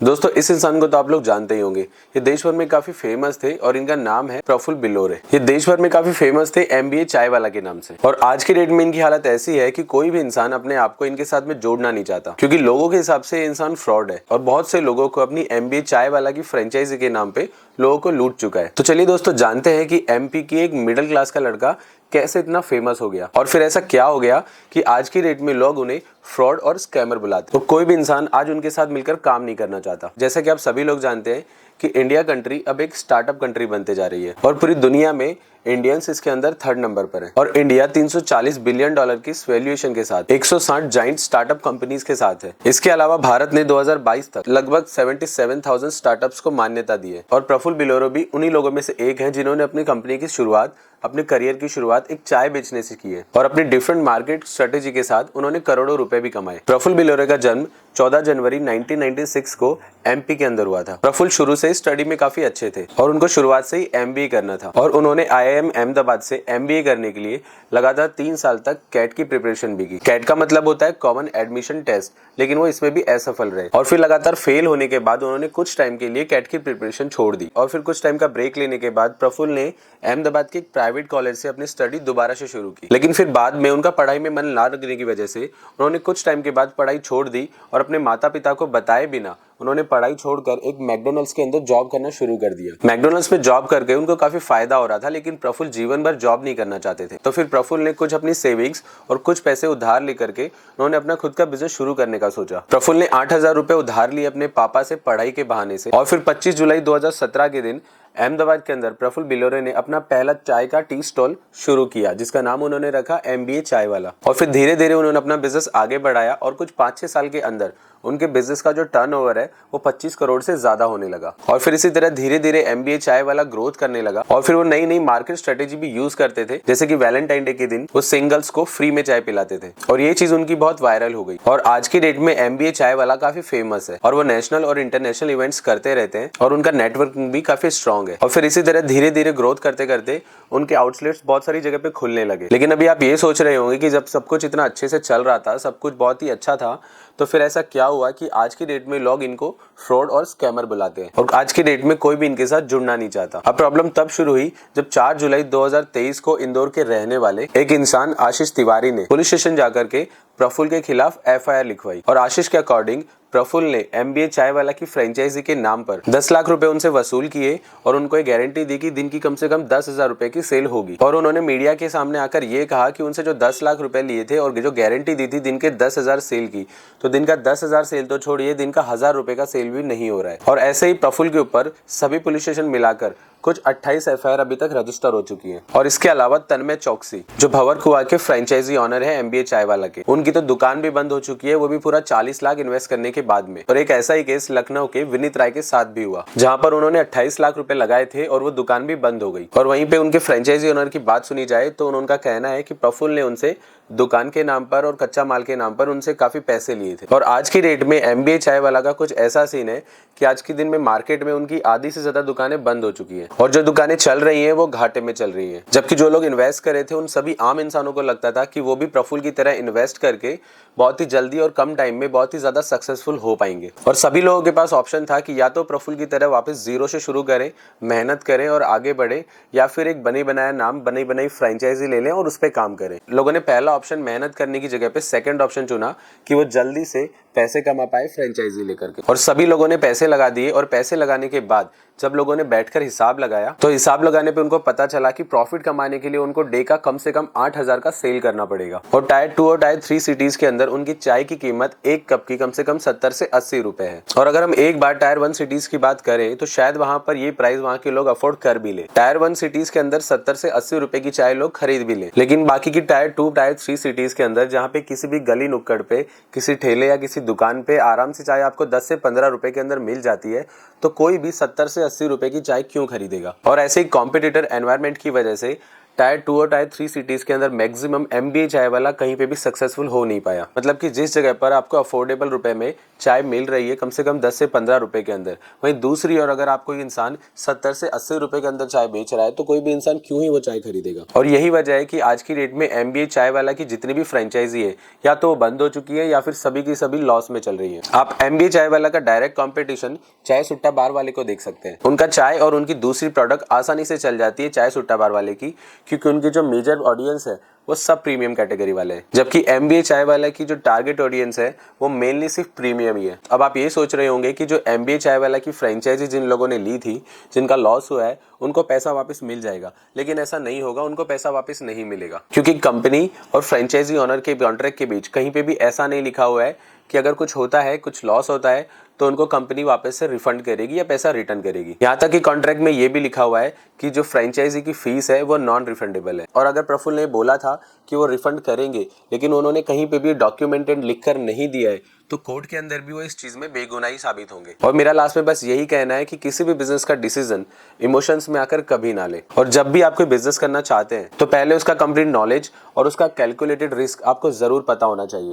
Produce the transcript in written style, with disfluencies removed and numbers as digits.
दोस्तों इस इंसान को तो आप लोग जानते ही होंगे। ये देश भर में काफी फेमस थे और इनका नाम है प्रफुल्ल बिलोरे। ये देश भर में काफी फेमस थे एमबीए चाय वाला के नाम से। और आज की डेट में इनकी हालत ऐसी है कि कोई भी इंसान अपने आप को इनके साथ में जोड़ना नहीं चाहता, क्योंकि लोगों के हिसाब से ये इंसान फ्रॉड है और बहुत से लोगों को अपनी एमबीए चाय वाला की फ्रेंचाइजी के नाम पे लोगों को लूट चुका है। तो चलिए दोस्तों जानते हैं कि एमपी की एक मिडिल क्लास का लड़का कैसे इतना फेमस हो गया और फिर ऐसा क्या हो गया कि आज की डेट में लोग उन्हें फ्रॉड और स्कैमर बुलाते हैं। तो कोई भी इंसान आज उनके साथ मिलकर काम नहीं करना चाहता। जैसा कि आप सभी लोग जानते हैं कि इंडिया कंट्री अब एक स्टार्टअप कंट्री बनते जा रही है और पूरी दुनिया में इंडियंस इसके अंदर 3rd नंबर पर है। और इंडिया $340 बिलियन की वैल्यूएशन के साथ 160 जाइंट स्टार्टअप कंपनीज के साथ है। इसके अलावा भारत ने 2022 तक लगभग 77,000 स्टार्टअप्स को मान्यता दी है और प्रफुल्ल बिलोरे भी उन्हीं लोगों में से एक है जिन्होंने अपनी कंपनी की शुरुआत, अपने करियर की शुरुआत एक चाय बेचने से की है और अपनी डिफरेंट मार्केट स्ट्रेटेजी के साथ उन्होंने करोड़ों रुपए भी कमाए। प्रफुल्ल बिलोरे का जन्म 14 जनवरी 1996 को एमपी के अंदर हुआ था। प्रफुल्ल शुरू से स्टडी में काफी अच्छे थे और उनको शुरुआत से ही एमबीए करना था और उन्होंने आईआईएम अहमदाबाद से एमबीए करने के लिए लगातार 3 साल तक कैट की प्रिपरेशन भी की। कैट का मतलब होता है कॉमन एडमिशन टेस्ट, लेकिन वो इसमें भी असफल रहे और फिर लगातार फेल होने के बाद उन्होंने कुछ टाइम के लिए कैट की प्रिपरेशन छोड़ दी और फिर कुछ टाइम का ब्रेक लेने के बाद प्रफुल्ल ने अहमदाबाद के एक प्राइवेट कॉलेज से अपनी स्टडी दोबारा से शुरू की। लेकिन फिर बाद में उनका पढ़ाई में मन ना लगने की वजह से उन्होंने कुछ टाइम के बाद पढ़ाई छोड़ दी और अपने माता पिता को बताए बिना उन्होंने पढ़ाई छोड़कर एक मैकडॉनल्ड्स के अंदर जॉब करना शुरू कर दिया। मैकडॉनल्ड्स में जॉब करके उनको काफी फायदा हो रहा था, लेकिन प्रफुल्ल जीवन भर जॉब नहीं करना चाहते थे। तो फिर प्रफुल्ल ने कुछ अपनी सेविंग्स और कुछ पैसे उधार लेकर के उन्होंने अपना खुद का बिजनेस शुरू करने का सोचा। प्रफुल्ल ने 8,000 रुपए उधार लिए अपने पापा से पढ़ाई के बहाने से और फिर 25 जुलाई 2017 के दिन अहमदाबाद के अंदर प्रफुल्ल बिलोरे ने अपना पहला चाय का टी स्टॉल शुरू किया, जिसका नाम उन्होंने रखा एमबीए चाय वाला। और फिर धीरे धीरे उन्होंने अपना बिजनेस आगे बढ़ाया और कुछ 5-6 साल के अंदर उनके बिजनेस का जो टर्नओवर है वो 25 करोड़ से ज्यादा होने लगा। और फिर इसी तरह धीरे धीरे एमबीए चाय वाला ग्रोथ करने लगा और फिर वो नई नई मार्केट स्ट्रेटेजी भी यूज करते थे, जैसे कि वैलेंटाइन डे के दिन वो सिंगल्स को फ्री में चाय पिलाते थे और ये चीज उनकी बहुत वायरल हो गई। और आज की डेट में एमबीए चाय वाला काफी फेमस है और वो नेशनल और इंटरनेशनल इवेंट्स करते रहते हैं और उनका नेटवर्किंग भी काफी स्ट्रॉन्ग है। और फिर इसी तरह धीरे धीरे ग्रोथ करते करते उनके आउटलेट्स बहुत सारी जगह पे खुलने लगे। लेकिन अभी आप ये सोच रहे होंगे कि जब सब कुछ इतना अच्छे से चल रहा था, सब कुछ बहुत ही अच्छा था, तो फिर ऐसा क्या हुआ कि आज की डेट में लोग इनको फ्रॉड और स्कैमर बुलाते हैं और आज की डेट में कोई भी इनके साथ जुड़ना नहीं चाहता। अब प्रॉब्लम तब शुरू हुई जब 4 जुलाई 2023 को इंदौर के रहने वाले एक इंसान आशीष तिवारी ने पुलिस स्टेशन जाकर के प्रफुल्ल के खिलाफ एफआईआर लिखवाई और आशीष के अकॉर्डिंग प्रफुल्ल ने एमबीए चाय वाला की फ्रेंचाइजी के नाम पर 10 लाख रुपए उनसे वसूल किए और उनको एक गारंटी दी कि दिन की कम से कम 10,000 रुपए की सेल होगी। और उन्होंने मीडिया के सामने आकर ये कहा कि उनसे जो 10 लाख रुपए लिए थे और जो गारंटी दी थी दिन के 10,000 सेल की, तो दिन का 10,000 सेल तो छोड़िए, दिन का 1,000 रुपए का सेल भी नहीं हो रहा है। और ऐसे ही प्रफुल्ल के ऊपर सभी पुलिस स्टेशन मिलाकर कुछ 28 एफआईआर अभी तक रजिस्टर हो चुकी हैं। और इसके अलावा तन्मय चौकसी जो भंवर कुआं के फ्रेंचाइजी ऑनर है एमबीए चाय वाला के, उनकी तो दुकान भी बंद हो चुकी है, वो भी पूरा 40 लाख इन्वेस्ट करने के बाद में। और एक ऐसा ही केस लखनऊ के विनीत राय के साथ भी हुआ, जहां पर उन्होंने 28 लाख रुपए लगाए थे और वो दुकान भी बंद हो गई। और वहीं पे उनके फ्रेंचाइजी ऑनर की बात सुनी जाए तो उनका कहना है कि प्रफुल्ल ने उनसे दुकान के नाम पर और कच्चा माल के नाम पर उनसे काफी पैसे लिए थे। और आज की डेट में एमबीए चाय वाला का कुछ ऐसा सीन है कि आज के दिन में मार्केट में उनकी आधी से ज्यादा दुकानें बंद हो चुकी हैं और जो दुकानें चल रही हैं वो घाटे में चल रही हैं। जबकि जो लोग इन्वेस्ट करे थे उन सभी आम इंसानों को लगता था कि वो भी प्रफुल्ल की तरह इन्वेस्ट करके बहुत ही जल्दी और कम टाइम में बहुत ही ज्यादा सक्सेसफुल हो पाएंगे। और सभी लोगों के पास ऑप्शन था कि या तो प्रफुल्ल की तरह वापस जीरो से शुरू करें, मेहनत करें और आगे बढ़े, या फिर एक बनी बनाया नाम, बनी बनाई फ्रेंचाइजी ले लें और उस पर काम करें। लोगों ने पहला ऑप्शन मेहनत करने की जगह पे सेकंड ऑप्शन चुना कि वो जल्दी से पैसे कमा पाए फ्रेंचाइजी लेकर के। और सभी लोगों ने पैसे लगा दिए और पैसे लगाने के बाद जब लोगों ने बैठकर हिसाब लगाया तो हिसाब लगाने पे उनको पता चला कि प्रॉफिट कमाने के लिए उनको डे का कम से कम 8,000 का सेल करना पड़ेगा। और टायर 2 और टायर 3 सिटीज के अंदर उनकी चाय की कीमत एक कप की कम से कम 70 से 80 रुपए है। और अगर हम एक बार टायर 1 सिटीज की बात करें तो शायद वहां पर ये प्राइस वहां के लोग अफोर्ड कर भी ले। टायर 1 सिटीज के अंदर 70 से 80 रुपए की चाय लोग खरीद भी ले, लेकिन बाकी की टायर 2 टायर 3 सिटीज के अंदर जहाँ पे किसी भी गली नुक्कड़ पे, किसी ठेले या किसी दुकान पे आराम से चाय आपको 10 से 15 रुपए के अंदर मिल जाती है, तो कोई भी 70 से 80 रुपए की चाय क्यों खरीदेगा। और ऐसे ही कॉम्पिटिटर एनवायरनमेंट की वजह से टायर 2 और टायर 3 सिटीज के अंदर मैक्सिमम MBA चाय वाला कहीं पे भी सक्सेसफुल हो नहीं पाया। मतलब कि जिस जगह पर आपको अफोर्डेबल रुपए में चाय मिल रही है कम से कम 10 से 15 रुपए के अंदर, वहीं दूसरी ओर अगर आप कोई इंसान 70 से 80 रुपए के अंदर चाय बेच रहा है तो कोई भी इंसान क्यों ही वो चाय खरीदेगा। और यही वजह है कि आज की डेट में MBA चाय वाला की जितनी भी फ्रेंचाइजी है या तो वो बंद हो चुकी है या फिर सभी की सभी लॉस में चल रही है। आप MBA चाय वाला का डायरेक्ट कॉम्पिटिशन चाय सुट्टा बार वाले को देख सकते हैं। उनका चाय और उनकी दूसरी प्रोडक्ट आसानी से चल जाती है चाय सुट्टा बार वाले की, क्योंकि उनकी जो मेजर ऑडियंस है वो सब प्रीमियम कैटेगरी वाले हैं, जबकि MBA चाय वाला की जो टारगेट ऑडियंस है वो मेनली सिर्फ प्रीमियम ही है। अब आप ये सोच रहे होंगे कि जो MBA चाय वाला की फ्रेंचाइजी जिन लोगों ने ली थी, जिनका लॉस हुआ है, उनको पैसा वापस मिल जाएगा, लेकिन ऐसा नहीं होगा, उनको पैसा वापस नहीं मिलेगा, क्योंकि कंपनी और फ्रेंचाइजी ओनर के कॉन्ट्रैक्ट के बीच कहीं पे भी ऐसा नहीं लिखा हुआ है कि अगर कुछ होता है, कुछ लॉस होता है तो उनको कंपनी वापस से रिफंड करेगी या पैसा रिटर्न करेगी। यहाँ तक कि कॉन्ट्रैक्ट में ये भी लिखा हुआ है कि जो फ्रेंचाइजी की फीस है वो नॉन रिफंडेबल है। और अगर प्रफुल्ल ने बोला था कि वो रिफंड करेंगे, लेकिन उन्होंने कहीं पे भी डॉक्यूमेंटेड लिखकर नहीं दिया है, तो कोर्ट के अंदर भी वो इस चीज में बेगुनाही साबित होंगे। और मेरा लास्ट में बस यही कहना है कि किसी भी बिजनेस का डिसीजन इमोशंस में आकर कभी ना ले। और जब भी आप कोई बिजनेस करना चाहते हैं तो पहले उसका कंप्लीट नॉलेज और उसका कैलकुलेटेड रिस्क आपको जरूर पता होना चाहिए।